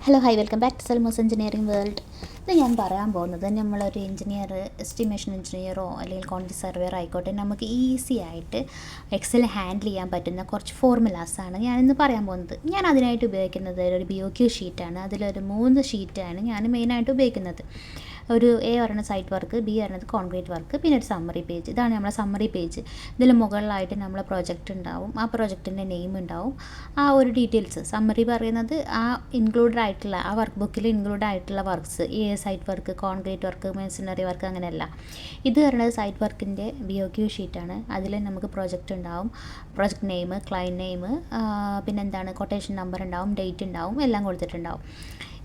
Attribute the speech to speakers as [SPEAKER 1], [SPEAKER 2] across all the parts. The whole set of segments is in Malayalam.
[SPEAKER 1] Hello hi welcome back to സൽമോസ് എഞ്ചിനീയറിംഗ് വേൾഡ്. ഇത് ഞാൻ പറയാൻ പോകുന്നത് നമ്മളൊരു എഞ്ചിനീയർ, എസ്റ്റിമേഷൻ എഞ്ചിനീയറോ അല്ലെങ്കിൽ ക്വാണ്ടിറ്റി സർവേയർ ആയിക്കോട്ടെ, നമുക്ക് ഈസി ആയിട്ട് എക്സൽ ഹാൻഡിൽ ചെയ്യാൻ പറ്റുന്ന കുറച്ച് ഫോർമുലാസാണ് ഞാനിന്ന് പറയാൻ പോകുന്നത്. ഞാൻ അതിനായിട്ട് ഉപയോഗിക്കുന്നത് ഒരു BOQ ഷീറ്റാണ്. അതിലൊരു 3 ഷീറ്റാണ് ഞാൻ മെയിനായിട്ട് ഉപയോഗിക്കുന്നത്. ഒരു A പറയുന്നത് സൈറ്റ് വർക്ക്, B പറയുന്നത് കോൺക്രീറ്റ് വർക്ക്, പിന്നെ ഒരു സമ്മറി പേജ്. ഇതാണ് നമ്മുടെ സമ്മറി പേജ്. ഇതിൽ മുകളിലായിട്ട് നമ്മളെ പ്രൊജക്റ്റ് ഉണ്ടാവും, ആ പ്രൊജക്റ്റിൻ്റെ നെയിം ഉണ്ടാവും, ആ ഒരു ഡീറ്റെയിൽസ്. സമ്മറി പറയുന്നത് ആ ഇൻക്ലൂഡഡ് ആയിട്ടുള്ള ആ വർക്ക് ബുക്കിൽ ഇൻക്ലൂഡ് ആയിട്ടുള്ള works, site work, concrete work, machinery work, അങ്ങനെയല്ല. ഇത് പറയുന്നത് സൈറ്റ് വർക്കിൻ്റെ BOQ ഷീറ്റാണ്. അതിൽ നമുക്ക് പ്രൊജക്റ്റ് ഉണ്ടാവും, പ്രൊജക്റ്റ് നെയിം, ക്ലയൻറ്റ് നെയിം, പിന്നെന്താണ് കൊട്ടേഷൻ നമ്പർ ഉണ്ടാവും, ഡേറ്റ് ഉണ്ടാവും, എല്ലാം കൊടുത്തിട്ടുണ്ടാവും.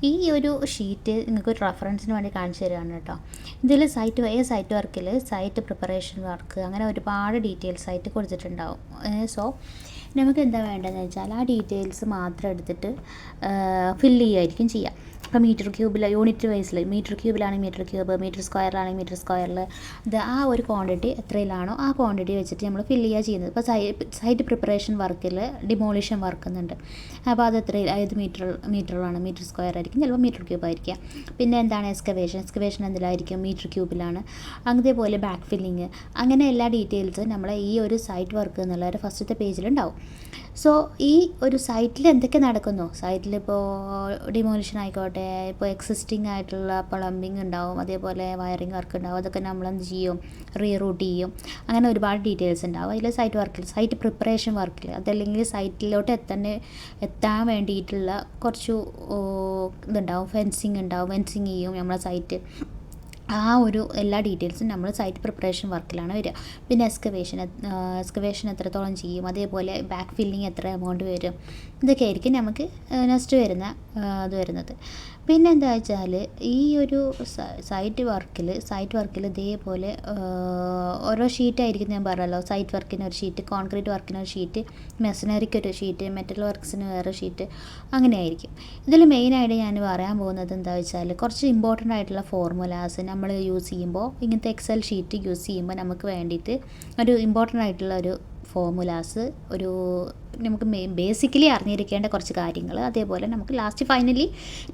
[SPEAKER 1] ഈ ഒരു ഷീറ്റ് നിങ്ങൾക്ക് ഒരു റെഫറൻസിന് വേണ്ടി കാണിച്ചു തരികയാണ് കേട്ടോ. ഇതിൽ സൈറ്റ് വർക്കിൽ സൈറ്റ് പ്രിപ്പറേഷൻ വർക്ക്, അങ്ങനെ ഒരുപാട് ഡീറ്റെയിൽസ് ആയിട്ട് കൊടുത്തിട്ടുണ്ടാവും. സോ നമുക്ക് എന്താ വേണ്ടതെന്ന് വെച്ചാൽ ആ ഡീറ്റെയിൽസ് മാത്രം എടുത്തിട്ട് ഫില്ല് ചെയ്യുമായിരിക്കും ചെയ്യുക. ഇപ്പോൾ മീറ്റർ ക്യൂബിൽ യൂണിറ്റ് വൈസിൽ മീറ്റർ ക്യൂബിലാണെങ്കിൽ മീറ്റർ ക്യൂബ്, മീറ്റർ സ്ക്വയറിലാണെങ്കിൽ മീറ്റർ സ്ക്വയറിൽ, ഇത് ആ ഒരു ക്വാണ്ടിറ്റി എത്രയിലാണോ ആ ക്വാണ്ടിറ്റി വെച്ചിട്ട് നമ്മൾ ഫില്ല് ചെയ്യുക ചെയ്യുന്നത്. ഇപ്പോൾ സൈറ്റ് പ്രിപ്പറേഷൻ വർക്കിൽ ഡിമോളിഷൻ വർക്കുന്നുണ്ട്. അപ്പോൾ അത് ഏത് മീറ്ററിലാണ്, മീറ്റർ സ്ക്വയർ ആയിരിക്കും, ചിലപ്പോൾ മീറ്റർ ക്യൂബ് ആയിരിക്കാം. പിന്നെ എന്താണ് എക്സ്കവേഷൻ എന്തിലായിരിക്കും, മീറ്റർ ക്യൂബിലാണ്. അതേപോലെ ബാക്ക് ഫില്ലിങ്, അങ്ങനെ എല്ലാ ഡീറ്റെയിൽസും നമ്മളെ ഈ ഒരു സൈറ്റ് വർക്ക് എന്നുള്ള ഒരു ഫസ്റ്റത്തെ പേജിലുണ്ടാവും. സോ ഈ ഒരു സൈറ്റിൽ എന്തൊക്കെ നടക്കുന്നു, സൈറ്റിലിപ്പോൾ ഡിമോളിഷൻ ആയിക്കോട്ടെ, ഇപ്പോൾ എക്സിസ്റ്റിംഗ് ആയിട്ടുള്ള പ്ലംബിംഗ് ഉണ്ടാവും, അതേപോലെ വയറിംഗ് വർക്ക് ഉണ്ടാവും, അതൊക്കെ നമ്മളെന്ത് ചെയ്യും, റീറൂട്ട് ചെയ്യും. അങ്ങനെ ഒരുപാട് ഡീറ്റെയിൽസ് ഉണ്ടാവും. അതിൽ സൈറ്റ് പ്രിപ്പറേഷൻ വർക്കിൽ, അതല്ലെങ്കിൽ സൈറ്റിലോട്ട് എത്താൻ വേണ്ടിയിട്ടുള്ള കുറച്ച് ഇതുണ്ടാവും, ഫെൻസിങ് ചെയ്യും നമ്മളെ സൈറ്റ്. ആ ഒരു എല്ലാ ഡീറ്റെയിൽസും നമ്മൾ സൈറ്റ് പ്രിപ്പറേഷൻ വർക്കിലാണ് വരിക. പിന്നെ എക്സ്കവേഷൻ എത്രത്തോളം ചെയ്യും, അതേപോലെ ബാക്ക് ഫില്ലിങ് എത്ര എമൗണ്ട് വരും, ഇതൊക്കെ ആയിരിക്കും നമുക്ക് നെക്സ്റ്റ് വരുന്നത്. പിന്നെ എന്താ വെച്ചാൽ ഈ ഒരു സൈറ്റ് വർക്കിൽ ഇതേപോലെ ഓരോ ഷീറ്റായിരിക്കും. ഞാൻ പറഞ്ഞല്ലോ, സൈറ്റ് വർക്കിന് ഒരു ഷീറ്റ്, കോൺക്രീറ്റ് വർക്കിന് ഒരു ഷീറ്റ്, മെഷീനറിക്ക് ഒരു ഷീറ്റ്, മെറ്റൽ വർക്ക്സിന് വേറെ ഷീറ്റ്, അങ്ങനെ ആയിരിക്കും. ഇതിൽ മെയിനായിട്ട് ഞാൻ പറയാൻ പോകുന്നത് എന്താ വെച്ചാൽ കുറച്ച് ഇമ്പോർട്ടൻ്റ് ആയിട്ടുള്ള ഫോർമുലാസ് നമ്മൾ യൂസ് ചെയ്യുമ്പോൾ, ഇങ്ങനത്തെ എക്സൽ ഷീറ്റ് യൂസ് ചെയ്യുമ്പോൾ നമുക്ക് വേണ്ടിയിട്ട് ഒരു ഇമ്പോർട്ടൻ്റ് ആയിട്ടുള്ള ഒരു ഫോർമുലാസ്, ഒരു നമുക്ക് ബേസിക്കലി അറിഞ്ഞിരിക്കേണ്ട കുറച്ച് കാര്യങ്ങൾ, അതേപോലെ നമുക്ക് ലാസ്റ്റ് ഫൈനലി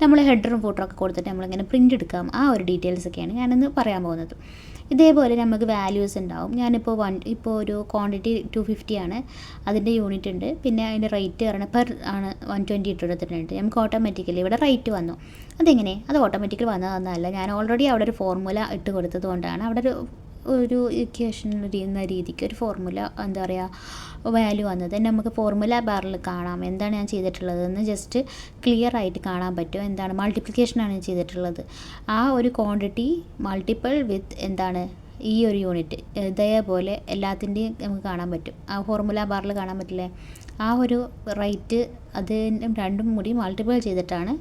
[SPEAKER 1] നമ്മൾ ഹെഡറും ഫൂട്ടറൊക്കെ കൊടുത്തിട്ട് നമ്മളിങ്ങനെ പ്രിൻ്റ് എടുക്കാം. ആ ഒരു ഡീറ്റെയിൽസൊക്കെയാണ് ഞാനിന്ന് പറയാൻ പോകുന്നത്. ഇതേപോലെ നമുക്ക് വാല്യൂസ് ഉണ്ടാവും. ഞാനിപ്പോൾ ഇപ്പോൾ ഒരു ക്വാണ്ടിറ്റി 250 ആണ്, അതിൻ്റെ യൂണിറ്റ് ഉണ്ട്. പിന്നെ അതിൻ്റെ റേറ്റ് കാരണം പെർ ആണ് 120 ഇട്ടെടുത്തിട്ടുണ്ട്. നമുക്ക് ഓട്ടോമാറ്റിക്കലി ഇവിടെ റേറ്റ് വന്നു. അതെങ്ങനെ, അത് ഓട്ടോമാറ്റിക്കലി വന്നതൊന്നല്ല, ഞാൻ ഓൾറെഡി അവിടെ ഒരു ഫോർമുല ഇട്ട് കൊടുത്തത് കൊണ്ടാണ് അവിടെ ഒരു ഇക്വേഷനിൽ ചെയ്യുന്ന രീതിക്ക് ഒരു ഫോർമുല, എന്താ പറയുക, വാല്യൂ വന്നത്. നമുക്ക് ഫോർമുല ബാറിൽ കാണാം എന്താണ് ഞാൻ ചെയ്തിട്ടുള്ളതെന്ന്, ജസ്റ്റ് ക്ലിയർ ആയിട്ട് കാണാൻ പറ്റും. എന്താണ് മൾട്ടിപ്ലിക്കേഷനാണ് ഞാൻ ചെയ്തിട്ടുള്ളത്. ആ ഒരു ക്വാണ്ടിറ്റി മൾട്ടിപ്പിൾ വിത്ത് എന്താണ് ഈ ഒരു യൂണിറ്റ്, ഇതേപോലെ എല്ലാത്തിൻ്റെയും നമുക്ക് കാണാൻ പറ്റും. ആ ഫോർമുല ബാറിൽ കാണാൻ പറ്റില്ലേ, ആ ഒരു റേറ്റ് അത് രണ്ടും കൂടി മൾട്ടിപ്പിൾ ചെയ്തിട്ടാണ്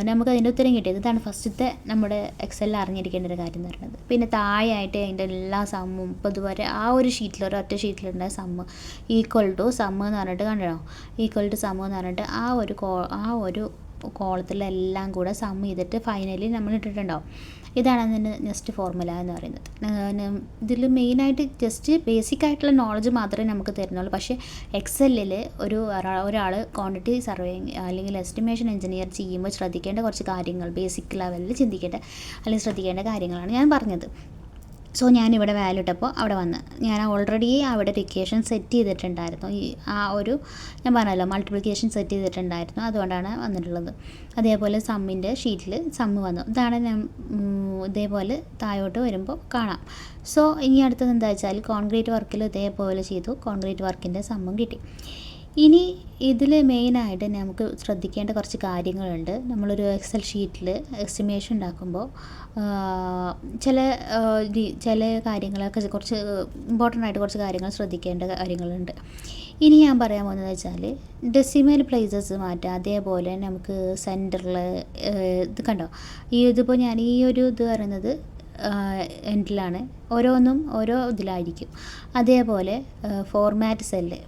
[SPEAKER 1] നമുക്ക് അതിൻ്റെ ഉത്തരം കിട്ടിയത്. ഇതാണ് ഫസ്റ്റത്തെ നമ്മുടെ എക്സലിൽ അറിഞ്ഞിരിക്കേണ്ട ഒരു കാര്യം എന്ന് പറയുന്നത്. പിന്നെ താഴെയായിട്ട് അതിൻ്റെ എല്ലാ സമ്മും ഇപ്പോൾ ഇതുവരെ ആ ഒരു ഷീറ്റിൽ, ഒരൊറ്റ ഷീറ്റിലുണ്ടായ സമ്മ് ഈക്വൽ ടു സമ്മ് എന്ന് പറഞ്ഞിട്ട് കണ്ടോ, ഈക്വൽ ടു സമ്മ് എന്ന് പറഞ്ഞിട്ട് ആ ഒരു കോളത്തിലെല്ലാം കൂടെ സം ചെയ്തിട്ട് ഫൈനലി നമ്മൾ ഇട്ടിട്ടുണ്ടാവും. ഇതാണ് അതിൻ്റെ നെക്സ്റ്റ് ഫോർമുല എന്ന് പറയുന്നത്. ഇതിൽ മെയിനായിട്ട് ജസ്റ്റ് ബേസിക് ആയിട്ടുള്ള നോളജ് മാത്രമേ നമുക്ക് തരുന്നുള്ളൂ. പക്ഷേ എക്സലിൽ ഒരാൾ ക്വാണ്ടിറ്റി സർവേയിങ് അല്ലെങ്കിൽ എസ്റ്റിമേഷൻ എഞ്ചിനീയർ ചെയ്യുമ്പോൾ ശ്രദ്ധിക്കേണ്ട കുറച്ച് കാര്യങ്ങൾ, ബേസിക് ലെവലിൽ ചിന്തിക്കേണ്ട അല്ലെങ്കിൽ ശ്രദ്ധിക്കേണ്ട കാര്യങ്ങളാണ് ഞാൻ പറഞ്ഞത്. സോ ഞാനിവിടെ വാല്യൂ ഇട്ടപ്പോൾ അവിടെ വന്ന് ഞാൻ ഓൾറെഡി അവിടെ ഒരു ഇക്വേഷൻ സെറ്റ് ചെയ്തിട്ടുണ്ടായിരുന്നു. ആ ഒരു ഞാൻ പറഞ്ഞല്ലോ മൾട്ടിപ്ലിക്കേഷൻ സെറ്റ് ചെയ്തിട്ടുണ്ടായിരുന്നു, അതുകൊണ്ടാണ് വന്നിട്ടുള്ളത്. അതേപോലെ സമ്മിൻ്റെ ഷീറ്റിൽ സമ്മ് വന്നു. ഇതാണ് ഞാൻ ഇതേപോലെ താഴോട്ട് വരുമ്പോൾ കാണാം. സോ ഇനി അടുത്തത് എന്താ വെച്ചാൽ കോൺക്രീറ്റ് വർക്കിൽ ഇതേപോലെ ചെയ്തു, കോൺക്രീറ്റ് വർക്കിൻ്റെ സമ്മും കിട്ടി. ഇനി ഇതിൽ മെയിനായിട്ട് നമുക്ക് ശ്രദ്ധിക്കേണ്ട കുറച്ച് കാര്യങ്ങളുണ്ട്. നമ്മളൊരു എക്സൽ ഷീറ്റിൽ എസ്റ്റിമേഷൻ ഉണ്ടാക്കുമ്പോൾ ചില കാര്യങ്ങളൊക്കെ കുറച്ച് ഇമ്പോർട്ടൻ്റ് ആയിട്ട് കുറച്ച് കാര്യങ്ങൾ ശ്രദ്ധിക്കേണ്ട കാര്യങ്ങളുണ്ട്. ഇനി ഞാൻ പറയാൻ പോകുന്നത് വെച്ചാൽ ഡെസിമൽ പ്ലേസസ് മാറ്റുക. അതേപോലെ നമുക്ക് സെൻറ്ററിൽ ഇത് കണ്ടോ, ഇതിപ്പോൾ ഞാൻ ഈ ഒരു ഇത് പറയുന്നത് എൻഡിലാണ്, ഓരോന്നും ഓരോ ഇതിലായിരിക്കും. അതേപോലെ ഫോർമാറ്റ് സെല്ല്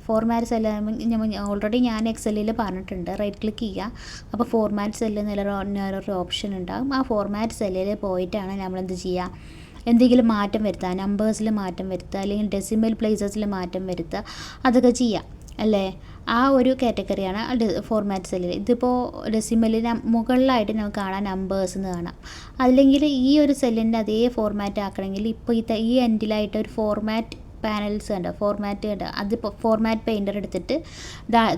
[SPEAKER 1] ഓൾറെഡി ഞാൻ എക്സലിൽ പറഞ്ഞിട്ടുണ്ട്, റൈറ്റ് ക്ലിക്ക് ചെയ്യുക. അപ്പോൾ ഫോർമാറ്റ് സെല്ല് എന്നൊരു ഓപ്ഷൻ ഉണ്ടാകും. ആ ഫോർമാറ്റ് സെല്ലിൽ പോയിട്ടാണ് നമ്മളെന്ത് ചെയ്യുക, എന്തെങ്കിലും മാറ്റം വരുത്തുക, നമ്പേഴ്സിൽ മാറ്റം വരുത്തുക, അല്ലെങ്കിൽ ഡെസിമൽ പ്ലേസസിൽ മാറ്റം വരുത്തുക, അതൊക്കെ ചെയ്യാം അല്ലേ. ആ ഒരു കാറ്റഗറിയാണ് ഫോർമാറ്റ് സെല്ലിൽ. ഇതിപ്പോൾ ഡെസിമലിന് മുകളിലായിട്ട് നമുക്ക് കാണാം നമ്പേഴ്സ് എന്ന് കാണാം. അല്ലെങ്കിൽ ഈ ഒരു സെല്ലിൻ്റെ അതേ ഫോർമാറ്റ് ആക്കണമെങ്കിൽ ഇപ്പോൾ ഈ എൻഡിലായിട്ട് ഒരു ഫോർമാറ്റ് പാനൽസ് കണ്ടോ, ഫോർമാറ്റ് കണ്ടോ, അതിപ്പോൾ ഫോർമാറ്റ് പെയിൻറ്റർ എടുത്തിട്ട്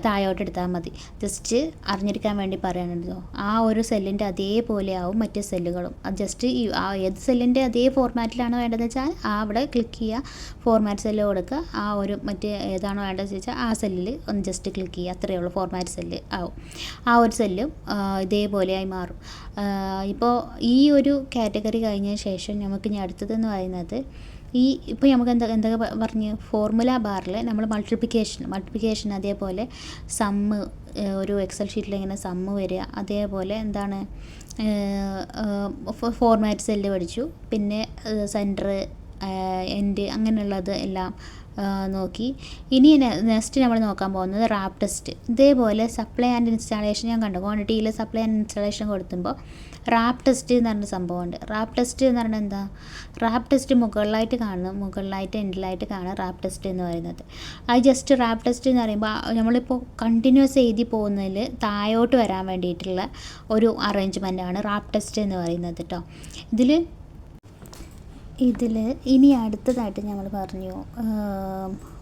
[SPEAKER 1] താഴോട്ട് എടുത്താൽ മതി. ജസ്റ്റ് അറിഞ്ഞിരിക്കാൻ വേണ്ടി പറയണല്ലോ. ആ ഒരു സെല്ലിൻ്റെ അതേപോലെ ആവും മറ്റു സെല്ലുകളും. അത് ജസ്റ്റ് ഏത് സെല്ലിൻ്റെ അതേ ഫോർമാറ്റിലാണോ വേണ്ടതെന്ന് വെച്ചാൽ അവിടെ ക്ലിക്ക് ചെയ്യുക, ഫോർമാറ്റ് സെല്ല് കൊടുക്കുക. ആ ഒരു മറ്റേ ഏതാണോ വേണ്ടതെന്ന് വെച്ചാൽ ആ സെല്ലിൽ ഒന്ന് ജസ്റ്റ് ക്ലിക്ക് ചെയ്യുക, അത്രയേ ഉള്ളൂ. ഫോർമാറ്റ് സെല്ല് ആവും. ആ ഒരു സെല്ലും ഇതേപോലെയായി മാറും. ഇപ്പോൾ ഈ ഒരു കാറ്റഗറി കഴിഞ്ഞ ശേഷം നമുക്ക് ഇനി അടുത്തതെന്ന് പറയുന്നത് ഇപ്പോൾ നമുക്ക് എന്തൊക്കെ പറഞ്ഞ് ഫോർമുല ബാറിൽ നമ്മൾ മൾട്ടിപ്ലിക്കേഷൻ അതേപോലെ സമ്മ്, ഒരു എക്സൽ ഷീറ്റിൽ ഇങ്ങനെ സമ്മ് വരിക, അതേപോലെ എന്താണ് ഫോർമാറ്റ് സെല്ല് പഠിച്ചു. പിന്നെ സെൻറ്റർ, എൻഡ് അങ്ങനെയുള്ളത് എല്ലാം നോക്കി. ഇനി നെക്സ്റ്റ് നമ്മൾ നോക്കാൻ പോകുന്നത് റാപ്പ് ടെസ്റ്റ്. ഇതേപോലെ സപ്ലൈ ആൻഡ് ഇൻസ്റ്റാളേഷൻ ഞാൻ കണ്ടു. ക്വാണ്ടിറ്റിയിൽ സപ്ലൈ ആൻഡ് ഇൻസ്റ്റാളേഷൻ കൊടുത്തുമ്പോൾ റാപ്പ് ടെസ്റ്റ് എന്ന് പറഞ്ഞ സംഭവമുണ്ട്. റാപ്പ് ടെസ്റ്റ് എന്ന് പറഞ്ഞാൽ എന്താ? റാപ്പ് ടെസ്റ്റ് മുകളിലായിട്ട് എൻഡിലായിട്ട് കാണും റാപ്പ് ടെസ്റ്റ് എന്ന് പറയുന്നത്. അത് ജസ്റ്റ് റാപ്പ് ടെസ്റ്റ് എന്ന് പറയുമ്പോൾ നമ്മളിപ്പോൾ കണ്ടിന്യൂസ് എഴുതി പോകുന്നതിൽ താഴോട്ട് വരാൻ വേണ്ടിയിട്ടുള്ള ഒരു അറേഞ്ച്മെൻറ്റാണ് റാപ്പ് ടെസ്റ്റ് എന്ന് പറയുന്നത് കേട്ടോ. ഇതിൽ ഇനി അടുത്തതായിട്ട് നമ്മൾ പറഞ്ഞു,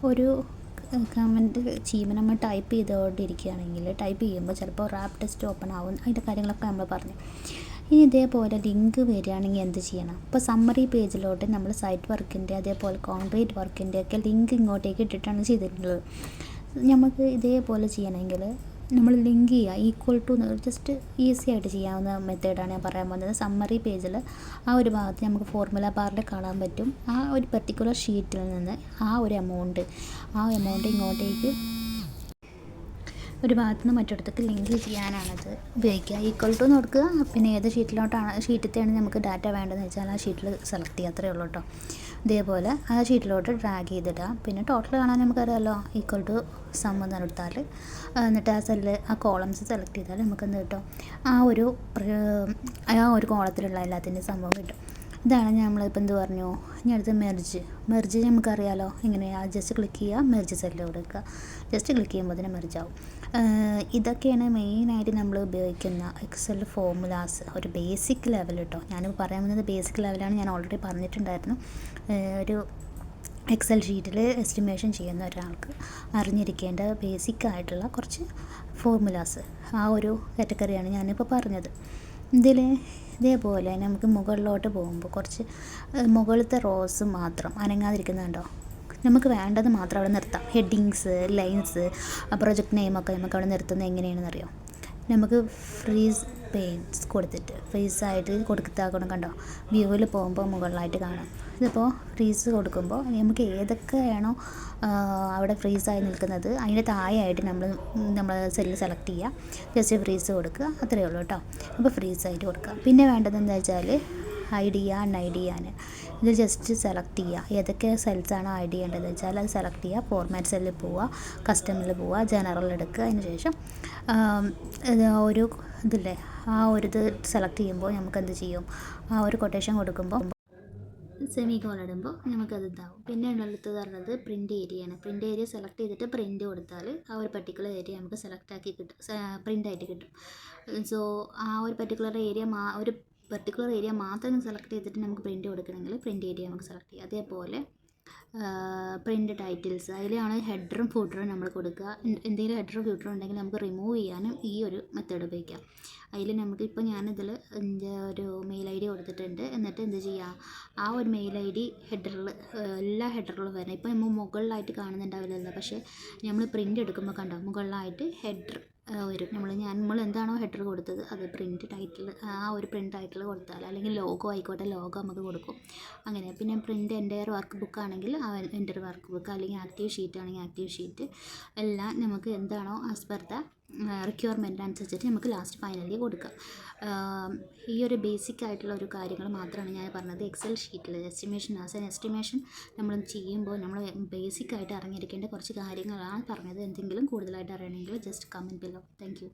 [SPEAKER 1] ഒരു കമൻറ്റ് ചെയ്യുമ്പോൾ നമ്മൾ ടൈപ്പ് ചെയ്തുകൊണ്ടിരിക്കുകയാണെങ്കിൽ ടൈപ്പ് ചെയ്യുമ്പോൾ ചിലപ്പോൾ റാപ്പ് ടെസ്റ്റ് ഓപ്പൺ ആവും. അതിൻ്റെ കാര്യങ്ങളൊക്കെ നമ്മൾ പറഞ്ഞു. ഇനി ഇതേപോലെ ലിങ്ക് വരികയാണെങ്കിൽ എന്ത് ചെയ്യണം? ഇപ്പോൾ സമ്മറി പേജിലോട്ട് നമ്മൾ സൈറ്റ് വർക്കിൻ്റെ അതേപോലെ കോൺക്രീറ്റ് വർക്കിൻ്റെ ഒക്കെ ലിങ്ക് ഇങ്ങോട്ടേക്ക് ഇട്ടിട്ടാണ് ചെയ്തിട്ടുള്ളത്. നമുക്ക് ഇതേപോലെ ചെയ്യണമെങ്കിൽ നമ്മൾ ലിങ്ക് ചെയ്യുക, ഈക്വൽ ടു ജസ്റ്റ് ഈസി ആയിട്ട് ചെയ്യാവുന്ന മെത്തേഡാണ് ഞാൻ പറയാൻ പോകുന്നത്. സമ്മറി പേജിൽ ആ ഒരു ഭാഗത്ത് നമുക്ക് ഫോർമുല ബാറിൽ കാണാൻ പറ്റും. ആ ഒരു പെർട്ടിക്കുലർ ഷീറ്റിൽ നിന്ന് ആ ഒരു എമൗണ്ട് ഇങ്ങോട്ടേക്ക് ഒരു ഭാഗത്തു നിന്ന് മറ്റൊരിടത്തേക്ക് ലിങ്ക് ചെയ്യാനാണത് ഉപയോഗിക്കുക. ഈക്വൽ ടു കൊടുക്കുക. പിന്നെ ഏത് ഷീറ്റിലത്തെയാണ് നമുക്ക് ഡാറ്റ വേണ്ടതെന്ന് വെച്ചാൽ ആ ഷീറ്റിൽ സെലക്ട് ചെയ്യുക, അത്രയേ ഉള്ളൂ കേട്ടോ. ഇതേപോലെ ആ ഷീറ്റിലോട്ട് ഡ്രാഗ് ചെയ്തിടാം. പിന്നെ ടോട്ടൽ കാണാൻ നമുക്കറിയാമല്ലോ, ഈക്വൽ ടു സം എന്ന് എടുത്താൽ എന്നിട്ട് ആ സെല്ല് ആ കോളംസ് സെലക്ട് ചെയ്താൽ നമുക്ക് എന്ത് കിട്ടും? ആ ഒരു കോളത്തിലുള്ള എല്ലാത്തിൻ്റെയും സംഭവം കിട്ടും. ഇതാണ് നമ്മളിപ്പോൾ എന്ത് പറഞ്ഞു. ഇനി അടുത്ത് മെർജ് നമുക്കറിയാമല്ലോ എങ്ങനെയാണ്. ജസ്റ്റ് ക്ലിക്ക് ചെയ്യുക, മെർജ് സെല്ല് കൊടുക്കുക. ജസ്റ്റ് ക്ലിക്ക് ചെയ്യുമ്പോൾ അതിന് മെർജാവും. ഇതൊക്കെയാണ് മെയിനായിട്ട് നമ്മൾ ഉപയോഗിക്കുന്ന എക്സൽ ഫോർമുലാസ്, ഒരു ബേസിക് ലെവൽ കേട്ടോ. ഞാനിപ്പോൾ പറയാൻ പോകുന്നത് ബേസിക് ലെവലാണ്. ഞാൻ ഓൾറെഡി പറഞ്ഞിട്ടുണ്ടായിരുന്നു. ഒരു എക്സൽ ഷീറ്റിൽ എസ്റ്റിമേഷൻ ചെയ്യുന്ന ഒരാൾക്ക് അറിഞ്ഞിരിക്കേണ്ട ബേസിക് ആയിട്ടുള്ള കുറച്ച് ഫോർമുലാസ്, ആ ഒരു കാറ്റഗറിയാണ് ഞാനിപ്പോൾ പറഞ്ഞത്. ഇതേപോലെ നമുക്ക് മുകളിലോട്ട് പോകുമ്പോൾ കുറച്ച് മുകളിലത്തെ റോസ് മാത്രം അനങ്ങാതിരിക്കുന്നുണ്ടോ, നമുക്ക് വേണ്ടത് മാത്രം അവിടെ നിർത്താം. ഹെഡിങ്സ്, ലൈൻസ്, പ്രൊജക്റ്റ് നെയിമൊക്കെ നമുക്ക് അവിടെ നിർത്തുന്നത് എങ്ങനെയാണെന്ന് അറിയാം. നമുക്ക് ഫ്രീസ് പെയിൻറ്റ്സ് കൊടുത്തിട്ട് ഫ്രീസായിട്ട് കൊടുത്താക്കണം. കണ്ടോ, വ്യൂവിൽ പോകുമ്പോൾ മുകളിലായിട്ട് കാണാം. ഇതിപ്പോൾ ഫ്രീസ് കൊടുക്കുമ്പോൾ നമുക്ക് ഏതൊക്കെയാണോ അവിടെ ഫ്രീസായി നിൽക്കുന്നത് അതിൻ്റെ താഴെയായിട്ട് നമ്മൾ സെല്ല് സെലക്ട് ചെയ്യുക, ജസ്റ്റ് ഫ്രീസ് കൊടുക്കുക, അത്രയേ ഉള്ളൂ കേട്ടോ. അപ്പോൾ ഫ്രീസായിട്ട് കൊടുക്കുക. പിന്നെ വേണ്ടത് എന്താ വെച്ചാൽ ഹൈഡ് ചെയ്യാൻ ഇത് ജസ്റ്റ് സെലക്ട് ചെയ്യുക. ഏതൊക്കെ സെൽസാണോ ഹൈഡ് ചെയ്യേണ്ടതെന്ന് വെച്ചാൽ അത് സെലക്ട് ചെയ്യുക. ഫോർമാറ്റ് സെല്ലിൽ പോവുക, കസ്റ്റമിൽ പോവുക, ജനറൽ എടുക്കുക. അതിന് ശേഷം ഒരു ഇതില്ലേ, ആ ഒരു ഇത് സെലക്ട് ചെയ്യുമ്പോൾ നമുക്ക് എന്ത് ചെയ്യും, ആ ഒരു കൊട്ടേഷൻ കൊടുക്കുമ്പോൾ സെമി കോൺ ഇടുമ്പോൾ നമുക്കത് ഇതാവും. പിന്നെ ഉള്ളത് പറഞ്ഞത് പ്രിൻ്റ് ഏരിയയാണ്. പ്രിൻ്റ് ഏരിയ സെലക്ട് ചെയ്തിട്ട് പ്രിൻ്റ് കൊടുത്താൽ ആ ഒരു പർട്ടിക്കുലർ ഏരിയ നമുക്ക് സെലക്ട് ആക്കി കിട്ടും, പ്രിൻ്റായിട്ട് കിട്ടും. സോ ആ ഒരു പർട്ടിക്കുലർ ഏരിയ മാത്രം സെലക്ട് ചെയ്തിട്ട് നമുക്ക് പ്രിൻ്റ് കൊടുക്കണമെങ്കിൽ പ്രിൻ്റ് ഏരിയ നമുക്ക് സെലക്ട് ചെയ്യാം. അതേപോലെ പ്രിൻ്റ് ടൈറ്റിൽസ്, അതിലാണ് ഹെഡറും ഫൂട്ടറും നമ്മൾ കൊടുക്കുക. എന്തെങ്കിലും ഹെഡറും ഫൂട്ടറും ഉണ്ടെങ്കിൽ നമുക്ക് റിമൂവ് ചെയ്യാനും ഈ ഒരു മെത്തേഡ് ഉപയോഗിക്കാം. അതിൽ നമുക്കിപ്പോൾ ഞാനിതിൽ എൻ്റെ ഒരു മെയിൽ ID കൊടുത്തിട്ടുണ്ട്. എന്നിട്ട് എന്ത് ചെയ്യുക, ആ ഒരു മെയിൽ ID ഹെഡറിൽ എല്ലാ ഹെഡറിലും വരണം. ഇപ്പോൾ നമ്മൾ മുകളിലായിട്ട് കാണുന്നുണ്ടാവില്ലല്ലോ, പക്ഷേ നമ്മൾ പ്രിൻ്റ് എടുക്കുമ്പോൾ കണ്ടോ മുകളിലായിട്ട് ഹെഡർ വരും. നമ്മൾ എന്താണോ ഹെഡർ കൊടുത്തത് അത് പ്രിൻ്റ് ടൈറ്റിൽ കൊടുത്താൽ, അല്ലെങ്കിൽ ലോഗോ ആയിക്കോട്ടെ, ലോഗോ നമുക്ക് കൊടുക്കും. അങ്ങനെ പിന്നെ പ്രിൻ്റ് എൻ്റയർ വർക്ക് ബുക്ക് ആണെങ്കിൽ എൻ്റയർ വർക്ക് ബുക്ക്, അല്ലെങ്കിൽ ആക്റ്റീവ് ഷീറ്റ് ആണെങ്കിൽ ആക്റ്റീവ് ഷീറ്റ്, എല്ലാം നമുക്ക് എന്താണോ ആസ് പെർ ദ റിക്വയർമെൻറ്റ് അനുസരിച്ചിട്ട് നമുക്ക് ലാസ്റ്റ് ഫൈനലി കൊടുക്കാം. ഈ ഒരു ബേസിക് ആയിട്ടുള്ള ഒരു കാര്യങ്ങൾ മാത്രമാണ് ഞാൻ പറഞ്ഞത്. എക്സൽ ഷീറ്റിൽ എസ്റ്റിമേഷൻ നമ്മൾ ചെയ്യുമ്പോൾ നമ്മൾ ബേസിക് ആയിട്ട് അറിഞ്ഞിരിക്കേണ്ട കുറച്ച് കാര്യങ്ങളാണ് പറഞ്ഞത്. എന്തെങ്കിലും കൂടുതലായിട്ട് അറിയണമെങ്കിൽ just comment below. Thank you.